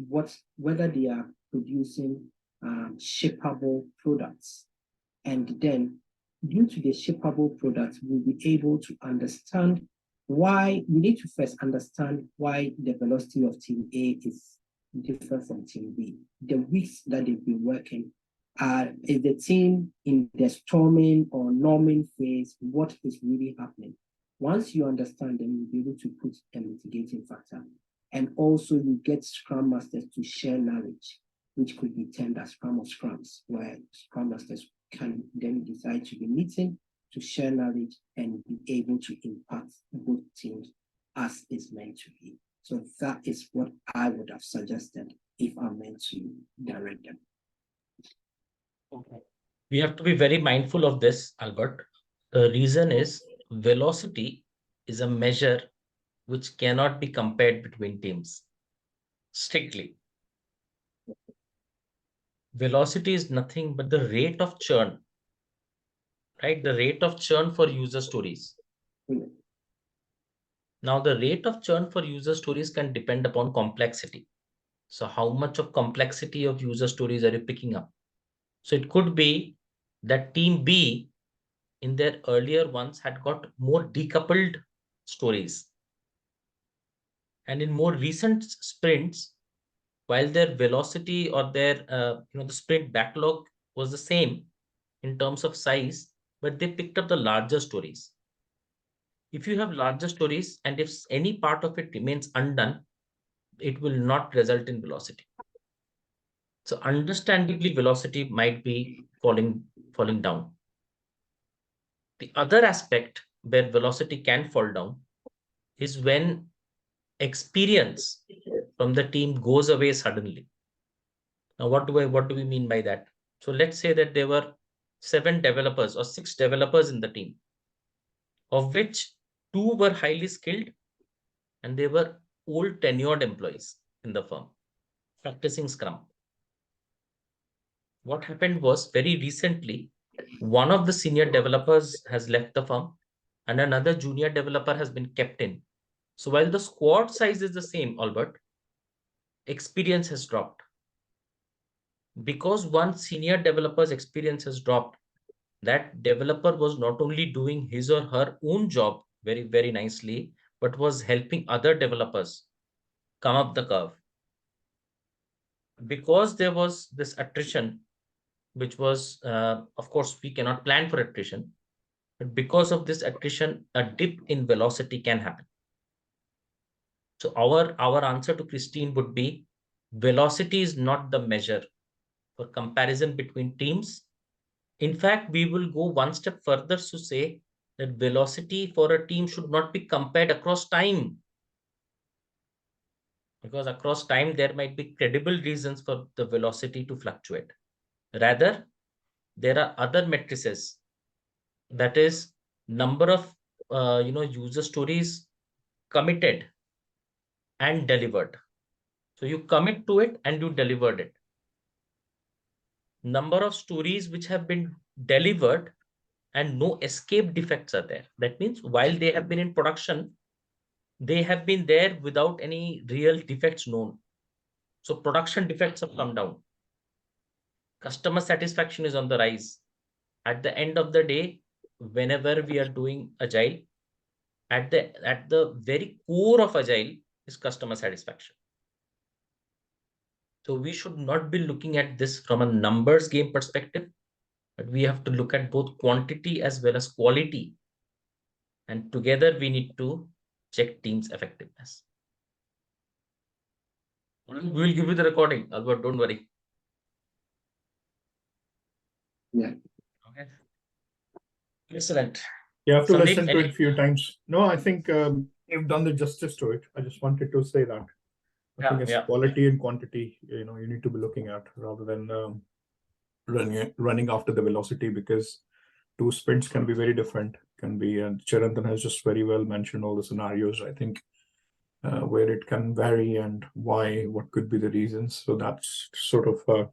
whether they are producing shippable products. And then due to the shippable products, we'll be able to understand why. We need to first understand why the velocity of team A is different from team B. The weeks that they've been working, is the team in the storming or norming phase? What is really happening? Once you understand them, you'll be able to put a mitigating factor. And also you get Scrum Masters to share knowledge, which could be termed as Scrum of Scrums, where Scrum Masters can then decide to be meeting to share knowledge and be able to impact both teams as is meant to be. So that is what I would have suggested if I'm meant to direct them. Okay. We have to be very mindful of this, Albert. The reason is velocity is a measure which cannot be compared between teams strictly. velocity is nothing but the rate of churn, right? The rate of churn for user stories. Now, the rate of churn for user stories can depend upon complexity. So how much of complexity of user stories are you picking up? So it could be that team B in their earlier ones had got more decoupled stories. And in more recent sprints, while their velocity or their the sprint backlog was the same in terms of size, but they picked up the larger stories. If you have larger stories and if any part of it remains undone, it will not result in velocity. So understandably, velocity might be falling down. The other aspect where velocity can fall down is when experience from the team goes away suddenly. Now, what do we mean by that? So let's say that there were 7 developers or 6 developers in the team, of which 2 were highly skilled and they were old tenured employees in the firm practicing Scrum. What happened was very recently, one of the senior developers has left the firm and another junior developer has been kept in. So while the squad size is the same, Albert, experience has dropped. Because one senior developer's experience has dropped, that developer was not only doing his or her own job very, very nicely, but was helping other developers come up the curve. Because there was this attrition, which was, of course, we cannot plan for attrition, but because of this attrition, a dip in velocity can happen. So our answer to Christine would be, velocity is not the measure for comparison between teams. In fact, we will go one step further to say that velocity for a team should not be compared across time. Because across time, there might be credible reasons for the velocity to fluctuate. Rather, there are other matrices, that is number of user stories committed and delivered. So you commit to it and you delivered it. Number of stories which have been delivered and no escape defects are there. That means while they have been in production, they have been there without any real defects known. So production defects have come down. Customer satisfaction is on the rise. At the end of the day, whenever we are doing Agile, at the very core of Agile is customer satisfaction. So we should not be looking at this from a numbers game perspective, but we have to look at both quantity as well as quality. And together we need to check team's effectiveness. We will give you the recording, Albert, don't worry. Yeah. Okay. Excellent. You have to Sandeep, listen to it a few times. No, I think you've done the justice to it. I just wanted to say that. I think it's quality and quantity, you need to be looking at rather than running after the velocity, because 2 sprints can be very different. Can be, and Chirantan has just very well mentioned all the scenarios, I think, where it can vary and why, what could be the reasons. So that's sort of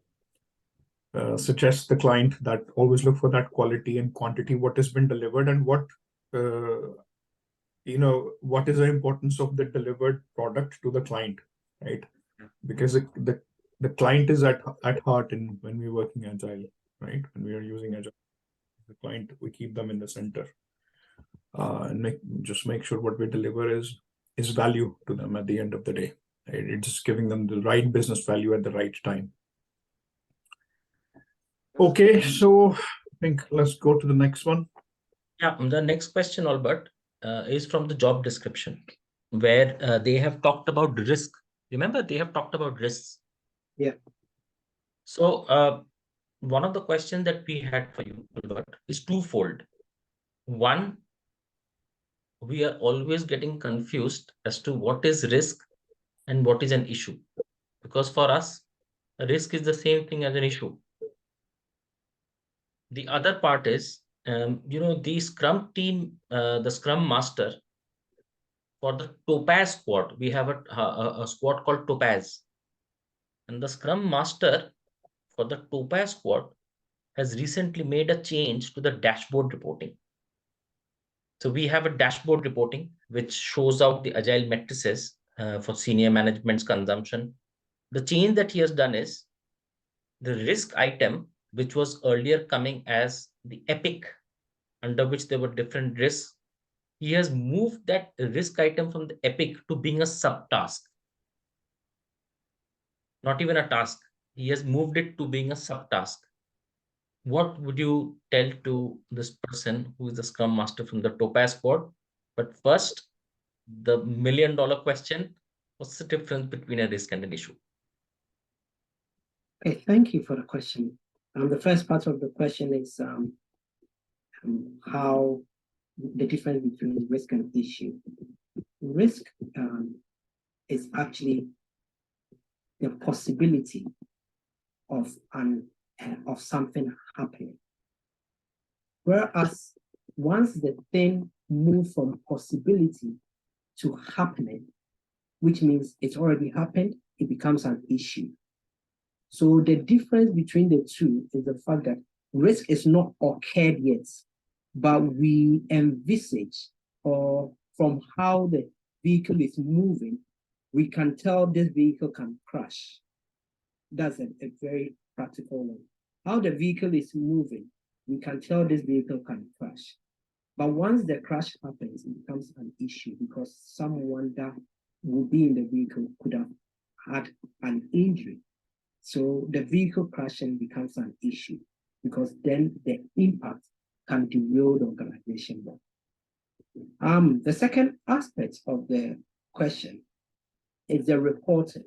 suggests the client that always look for that quality and quantity, what has been delivered and what is the importance of the delivered product to the client, right? Because the client is at heart in when we're working Agile, right? When we are using Agile, the client, we keep them in the center, and make sure what we deliver is value to them at the end of the day. Right? It's just giving them the right business value at the right time. Okay, so I think let's go to the next one. Yeah, the next question, Albert, is from the job description, where they have talked about risk. Remember, they have talked about risks. Yeah. So one of the questions that we had for you, Albert, is twofold. One, we are always getting confused as to what is risk and what is an issue. Because for us, a risk is the same thing as an issue. The other part is, the Scrum team, the Scrum Master, for the Topaz squad, we have a squad called Topaz. And the Scrum Master for the Topaz squad has recently made a change to the dashboard reporting. So we have a dashboard reporting which shows out the agile matrices for senior management's consumption. The change that he has done is the risk item, which was earlier coming as the epic, under which there were different risks. He has moved that risk item from the epic to being a subtask. Not even a task. He has moved it to being a subtask. What would you tell to this person who is the Scrum Master from the Topaz squad? But first, the $1 million question, what's the difference between a risk and an issue? Okay, thank you for the question. The first part of the question is how the difference between risk and issue. Risk is actually the possibility of something happening. Whereas once the thing moves from possibility to happening, which means it's already happened, it becomes an issue. So the difference between the two is the fact that risk is not occurred yet, but we envisage, or from how the vehicle is moving, we can tell this vehicle can crash. That's a very practical one. How the vehicle is moving, we can tell this vehicle can crash. But once the crash happens, it becomes an issue because someone that will be in the vehicle could have had an injury. So the vehicle crashing becomes an issue because then the impact can derail the organization. The second aspect of the question is the reporting,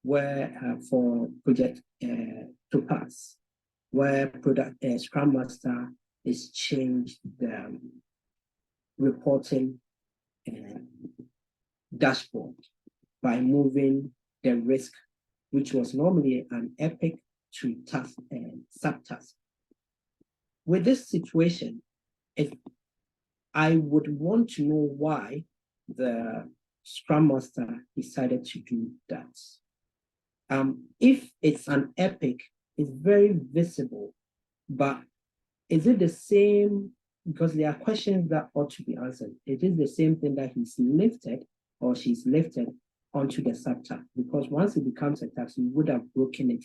where for project Topaz, where Scrum Master is changed the reporting dashboard by moving the risk, which was normally an epic, to task and subtask. With this situation, I would want to know why the Scrum Master decided to do that. If it's an epic, it's very visible, but is it the same? Because there are questions that ought to be answered. It is the same thing that he's lifted or she's lifted onto the subtask, because once it becomes a task, you would have broken it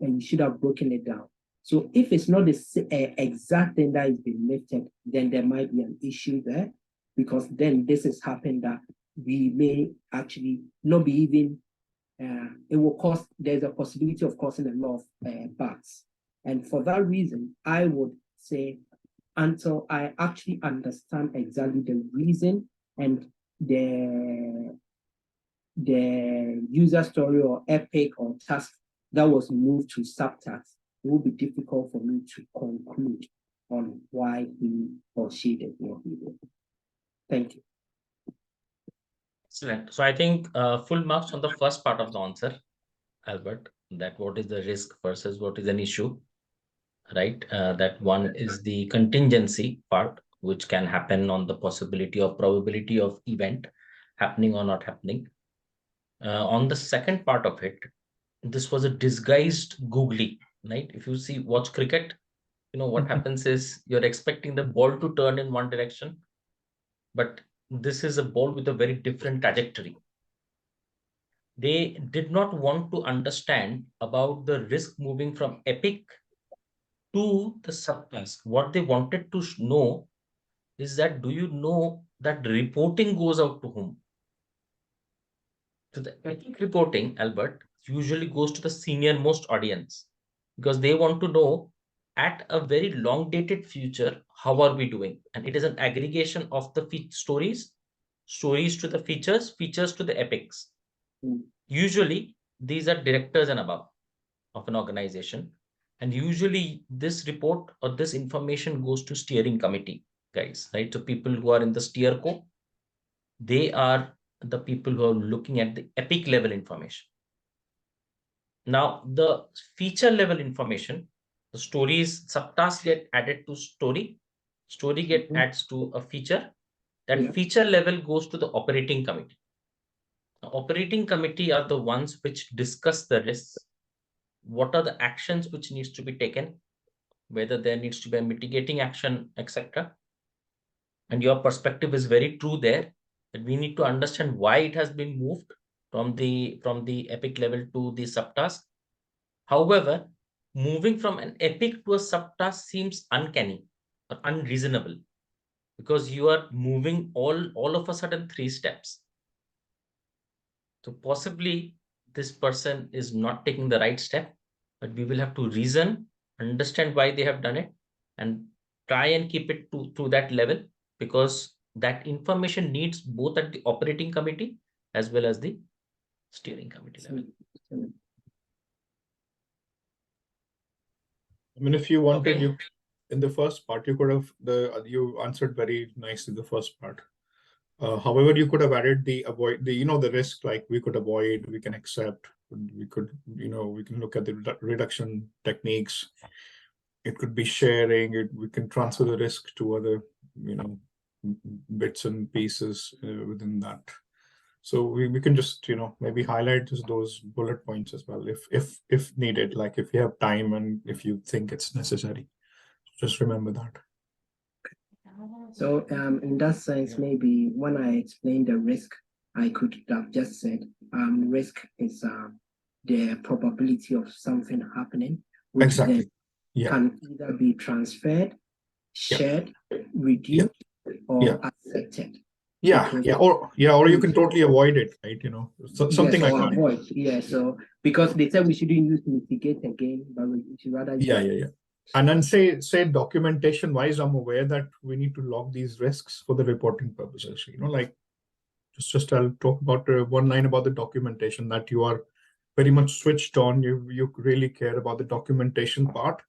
and you should have broken it down. So if it's not the exact thing that is being lifted, then there might be an issue there, because then this has happened that we may actually not be even, it will cause, there's a possibility of causing a lot of bugs. And for that reason, I would say, until I actually understand exactly the reason and the user story or epic or task that was moved to subtask, it will be difficult for me to conclude on why he or she did what he did. Thank you. Excellent. So I think full marks on the first part of the answer, Albert, that what is the risk versus what is an issue, right? That one is the contingency part, which can happen on the possibility or probability of event happening or not happening. On the second part of it, this was a disguised googly, right? If you watch cricket, you know what happens is you're expecting the ball to turn in one direction, but this is a ball with a very different trajectory. They did not want to understand about the risk moving from epic to the subtask. What they wanted to know is that, do you know that reporting goes out to whom? So the epic reporting, Albert, usually goes to the senior most audience, because they want to know at a very long dated future, how are we doing? And it is an aggregation of the stories to the features to the epics. Usually these are directors and above of an organization. And usually this report or this information goes to steering committee guys, right? So people who are in the steer co, they are the people who are looking at the epic level information. Now, the feature level information, the stories, subtasks get added to story adds to a feature. That feature level goes to the operating committee. The operating committee are the ones which discuss the risks. what are the actions which needs to be taken, whether there needs to be a mitigating action, etc. And your perspective is very true there, that we need to understand why it has been moved from the epic level to the subtask. However, moving from an epic to a subtask seems uncanny or unreasonable, because you are moving all of a sudden 3 steps. So possibly this person is not taking the right step, but we will have to reason, understand why they have done it, and try and keep it to that level, because that information needs both at the operating committee as well as the steering committee level. I mean, if you wanted, Okay. in the first part, you could have you answered very nicely the first part. However, you could have added the risk, like we could avoid, we can accept, we could, we can look at the reduction techniques. It could be sharing it. We can transfer the risk to other, bits and pieces within that. So we can just, maybe highlight just those bullet points as well, if needed, like if you have time and if you think it's necessary. Just remember that. So in that sense, maybe when I explained the risk, I could have just said risk is the probability of something happening, which Exactly. then can either be transferred, shared, reduced, or accepted. Or you can totally avoid it, right? Something like that. Avoid, so because they said we shouldn't use mitigate again, but we should rather And then say documentation wise, I'm aware that we need to log these risks for the reporting purposes. Like just I'll talk about one line about the documentation, that you are very much switched on. You really care about the documentation part.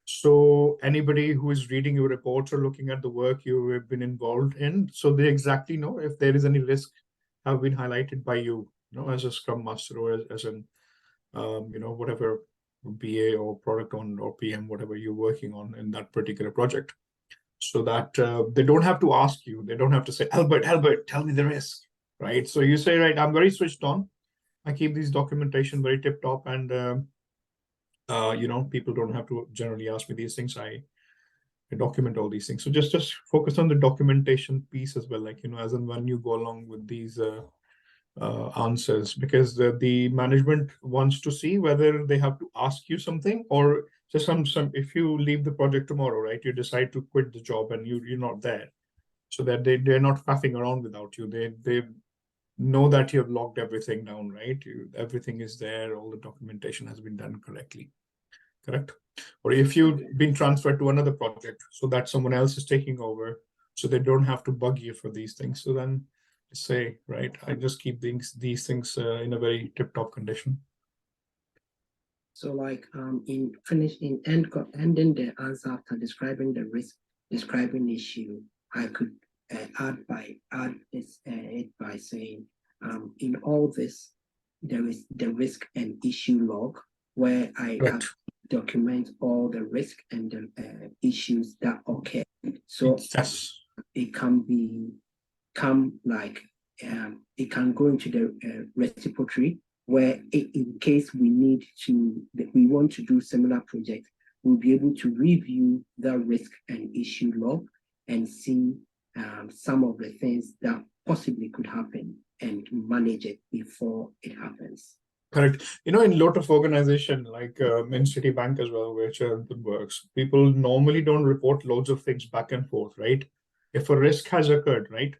So anybody who is reading your reports or looking at the work you have been involved in, so they exactly know if there is any risk have been highlighted by you, as a Scrum Master or as an, whatever BA or product owner or PM, whatever you're working on in that particular project, so that they don't have to ask you. They don't have to say, Albert, tell me the risk, right? So you say, right, I'm very switched on. I keep these documentation very tip top, and people don't have to generally ask me these things. I document all these things. So just focus on the documentation piece as well, like, as and when you go along with these answers, because the management wants to see whether they have to ask you something, or just some if you leave the project tomorrow, right, you decide to quit the job and you're not there, so that they're not faffing around without you. They know that you have logged everything down, right? Everything is there, all the documentation has been done correctly. Correct? Or if you've been transferred to another project, so that someone else is taking over, so they don't have to bug you for these things. So then say, right, I just keep these things in a very tip-top condition. So like ending the answer after describing the risk, describing issue, I could add it by saying in all this there is the risk and issue log, where I have document all the risk and the issues that occur. So it can it can go into the repository, where in case we want to do similar projects, we'll be able to review the risk and issue log and see some of the things that possibly could happen and manage it before it happens. Correct. In a lot of organization, like in Citibank as well, where Chairman works, people normally don't report loads of things back and forth, right? If a risk has occurred, right?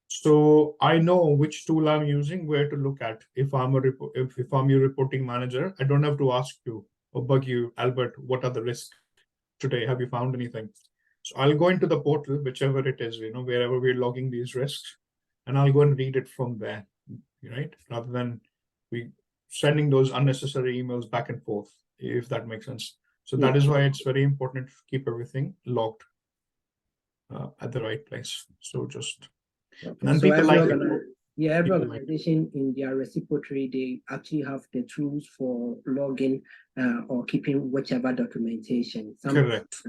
So I know which tool I'm using, where to look at. If I'm your reporting manager, I don't have to ask you or bug you, Albert, what are the risks today? Have you found anything? So I'll go into the portal, whichever it is, wherever we're logging these risks, and I'll go and read it from there, right? Rather than we sending those unnecessary emails back and forth, if that makes sense. So that is why it's very important to keep everything logged at the right place. So just and so people every organization in their repository, they actually have the tools for logging or keeping whichever documentation. Correct.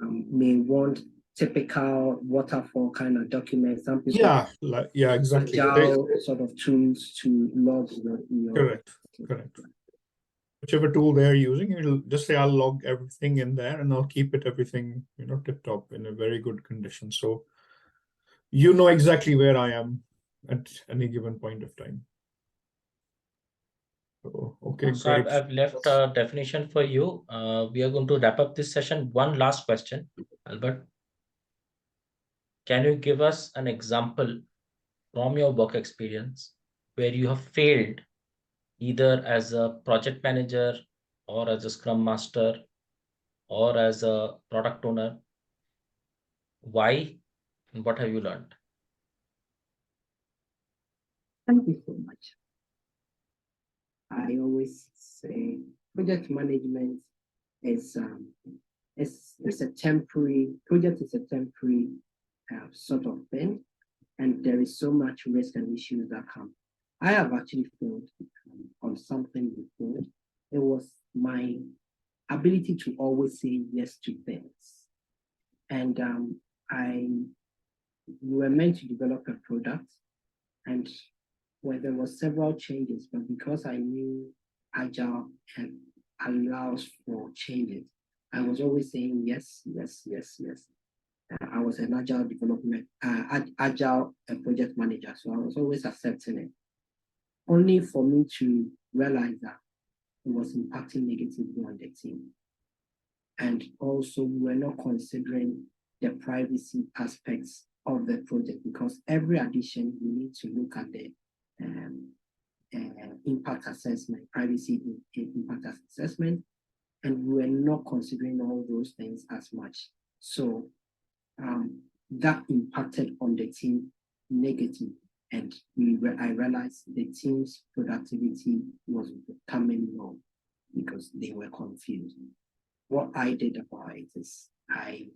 May want typical waterfall kind of documents. Some people exactly. Agile sort of tools to log your Correct. whichever tool they're using, it'll just say I'll log everything in there and I'll keep it everything, tip top in a very good condition. So you know exactly where I am at any given point of time. So, okay, So great. I've left a definition for you. We are going to wrap up this session. One last question, Albert. Can you give us an example from your work experience where you have failed either as a project manager or as a Scrum Master or as a product owner? Why and what have you learned? Thank you so much. I always say project management is a temporary project, is a temporary sort of thing, and there is so much risk and issues that come. I have actually failed on something before. It was my ability to always say yes to things. And we were meant to develop a product, and where there were several changes, but because I knew Agile allows for changes, I was always saying yes, yes, yes, yes. I was an Agile development, Agile project manager, so I was always accepting it. Only for me to realize that it was impacting negatively on the team. And also, we were not considering the privacy aspects of the project, because every addition, we need to look at the impact assessment, privacy impact assessment, and we were not considering all those things as much. So that impacted on the team negatively, and I realized the team's productivity was becoming low because they were confused. What I did about it is I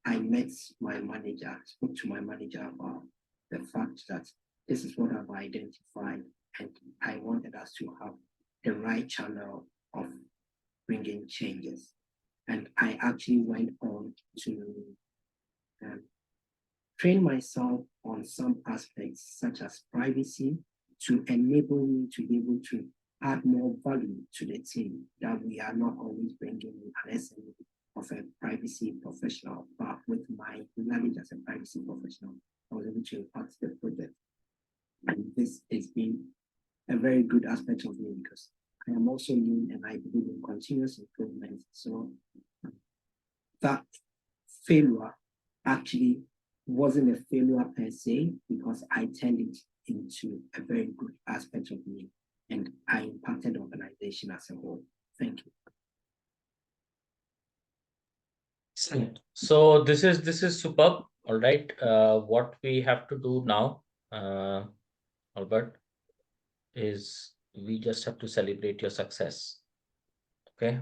met my manager, spoke to my manager about the fact that this is what I've identified, and I wanted us to have the right channel of bringing changes. And I actually went on to train myself on some aspects, such as privacy, to enable me to be able to add more value to the team, that we are not always bringing an SME of a privacy professional, but with my knowledge as a privacy professional, I was able to impact the project. And this has been a very good aspect of me, because I am also lean and I believe in continuous improvement. So that failure actually wasn't a failure per se, because I turned it into a very good aspect of me, and I impacted the organization as a whole. Thank you. So this is superb. All right. What we have to do now, Albert, is we just have to celebrate your success. Okay.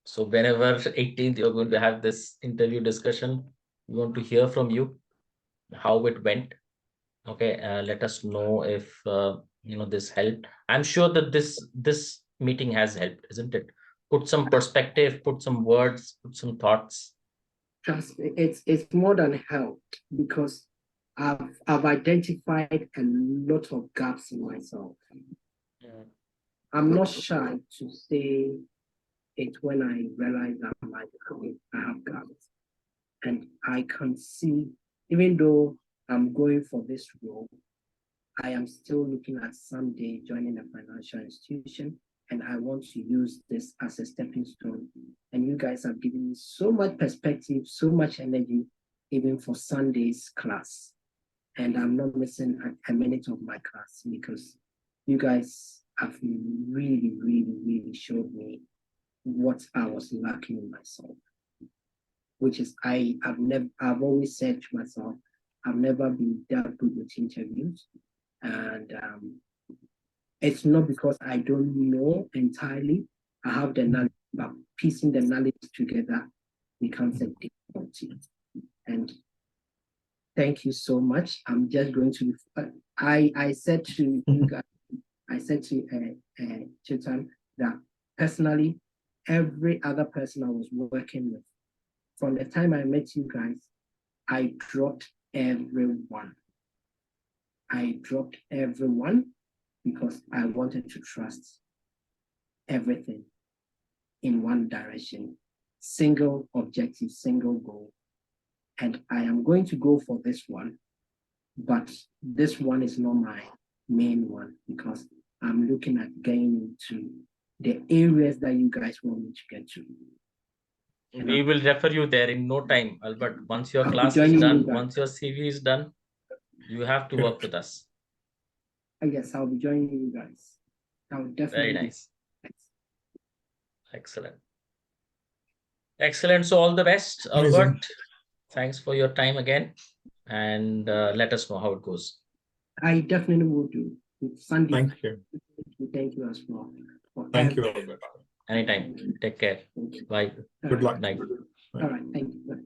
So whenever 18th you're going to have this interview discussion, we want to hear from you how it went. Okay. Let us know if this helped. I'm sure that this meeting has helped, isn't it? Put some perspective, put some words, put some thoughts. Trust me, it's more than help, because I've identified a lot of gaps in myself. Yeah. I'm not shy to say it when I realize that I have gaps. And I can see, even though I'm going for this role, I am still looking at someday joining a financial institution, and I want to use this as a stepping stone. And you guys have given me so much perspective, so much energy, even for Sunday's class. And I'm not missing a minute of my class, because you guys have really, really, really showed me what I was lacking in myself. Which is, I've always said to myself, I've never been that good with interviews. And it's not because I don't know entirely. I have the knowledge, but piecing the knowledge together becomes a difficulty. And thank you so much. I'm just going to, I said to you guys, I said to Chetan that personally, every other person I was working with, from the time I met you guys, I dropped everyone. I dropped everyone because I wanted to trust everything in one direction, single objective, single goal. And I am going to go for this one, but this one is not my main one because I'm looking at getting into the areas that you guys want me to get to. We will refer you there in no time, Albert. Once your I'll be class is joining you done, guys. once your CV is done, you have to work with us. Yes, I'll be joining you guys. I'll definitely. Very nice. Excellent. Excellent. So all the best, Amazing. Albert. Thanks for your time again. And let us know how it goes. I definitely will do. Sandy, Thank you. thank you as well. Thank you, Albert. Anytime. Take care. Thank you. Bye. Good luck. Night. All right, thank you. Bye.